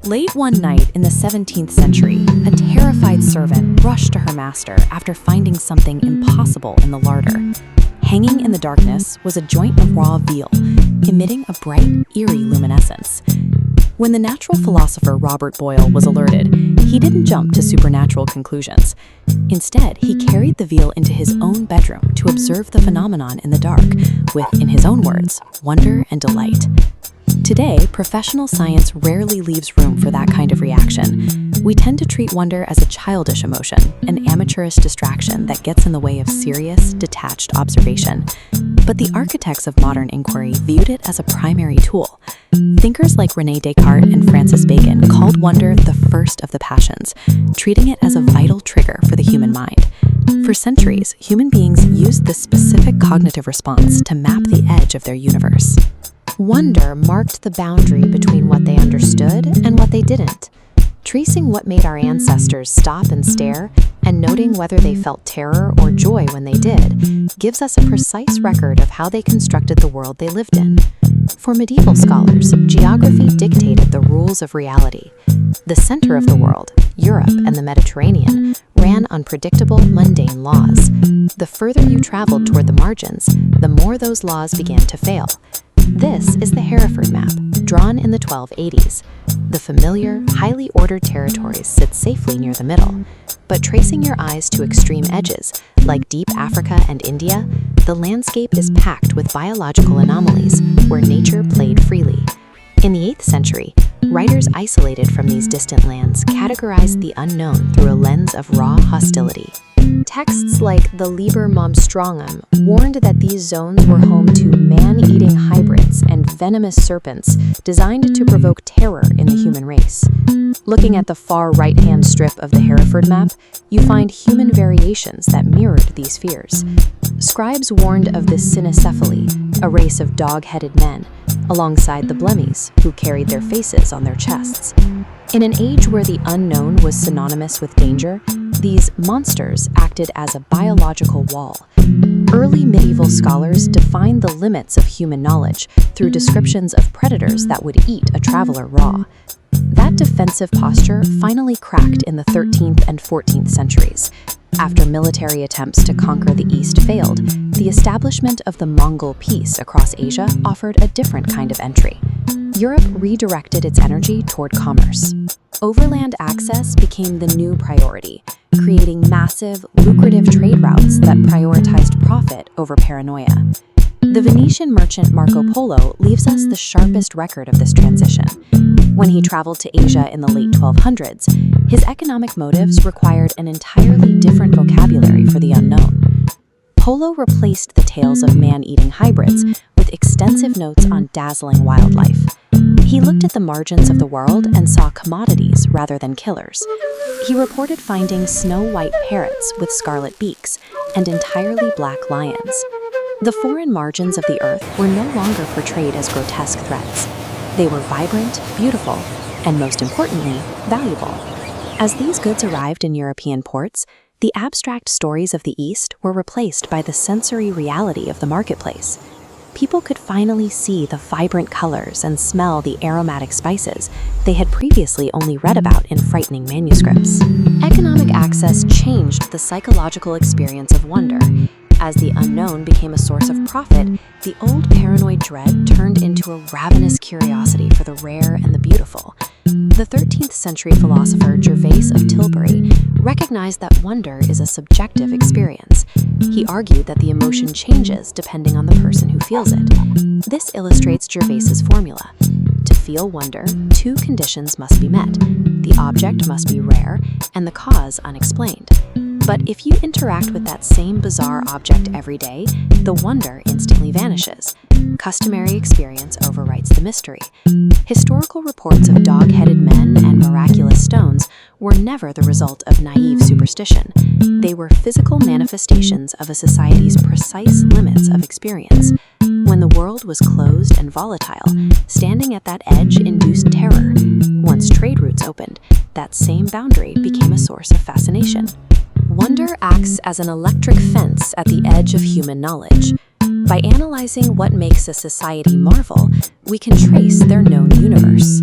Late one night in the 17th century, a terrified servant rushed to her master after finding something impossible in the larder. Hanging in the darkness was a joint of raw veal, emitting a bright, eerie luminescence. When the natural philosopher Robert Boyle was alerted, he didn't jump to supernatural conclusions. Instead, he carried the veal into his own bedroom to observe the phenomenon in the dark, with, in his own words, wonder and delight. Today, professional science rarely leaves room for that kind of reaction. We tend to treat wonder as a childish emotion, an amateurish distraction that gets in the way of serious, detached observation. But the architects of modern inquiry viewed it as a primary tool. Thinkers like René Descartes and Francis Bacon called wonder the first of the passions, treating it as a vital trigger for the human mind. For centuries, human beings used this specific cognitive response to map the edge of their universe. Wonder marked the boundary between what they understood and what they didn't. Tracing what made our ancestors stop and stare, and noting whether they felt terror or joy when they did, gives us a precise record of how they constructed the world they lived in. For medieval scholars, geography dictated the rules of reality. The center of the world, Europe and the Mediterranean, ran on predictable, mundane laws. The further you traveled toward the margins, the more those laws began to fail. This is the Hereford map, drawn in the 1280s. The familiar, highly ordered territories sit safely near the middle. But tracing your eyes to extreme edges, like deep Africa and India, the landscape is packed with biological anomalies where nature played freely. In the 8th century, writers isolated from these distant lands categorized the unknown through a lens of raw hostility. Texts like the Liber Monstrongum warned that these zones were home to man-eating hybrids and venomous serpents designed to provoke terror in the human race. Looking at the far right-hand strip of the Hereford map, you find human variations that mirrored these fears. Scribes warned of the cynocephaly, a race of dog-headed men, alongside the blemmies, who carried their faces on their chests. In an age where the unknown was synonymous with danger, these monsters acted as a biological wall. Early medieval scholars defined the limits of human knowledge through descriptions of predators that would eat a traveler raw. That defensive posture finally cracked in the 13th and 14th centuries. After military attempts to conquer the East failed, the establishment of the Mongol peace across Asia offered a different kind of entry. Europe redirected its energy toward commerce. Overland access became the new priority, creating massive, lucrative trade routes that prioritized profit over paranoia. The Venetian merchant Marco Polo leaves us the sharpest record of this transition. When he traveled to Asia in the late 1200s, his economic motives required an entirely different vocabulary for the unknown. Polo replaced the tales of man-eating hybrids with extensive notes on dazzling wildlife. He looked at the margins of the world and saw commodities rather than killers. He reported finding snow-white parrots with scarlet beaks and entirely black lions. The foreign margins of the earth were no longer portrayed as grotesque threats. They were vibrant, beautiful, and most importantly, valuable. As these goods arrived in European ports, the abstract stories of the East were replaced by the sensory reality of the marketplace. People could finally see the vibrant colors and smell the aromatic spices they had previously only read about in frightening manuscripts. Economic access changed the psychological experience of wonder. As the unknown became a source of profit, the old paranoid dread turned into a ravenous curiosity for the rare and the beautiful. The 13th century philosopher Gervase of Tilbury recognized that wonder is a subjective experience. He argued that the emotion changes depending on the person who feels it. This illustrates Gervase's formula. To feel wonder, two conditions must be met. The object must be rare, and the cause unexplained. But if you interact with that same bizarre object every day, the wonder instantly vanishes. Customary experience overwrites the mystery. Historical reports of dog-headed men and miraculous stones were never the result of naive superstition. They were physical manifestations of a society's precise limits of experience. When the world was closed and volatile, standing at that edge induced terror. Once trade routes opened, that same boundary became a source of fascination. Wonder acts as an electric fence at the edge of human knowledge. By analyzing what makes a society marvel, we can trace their known universe.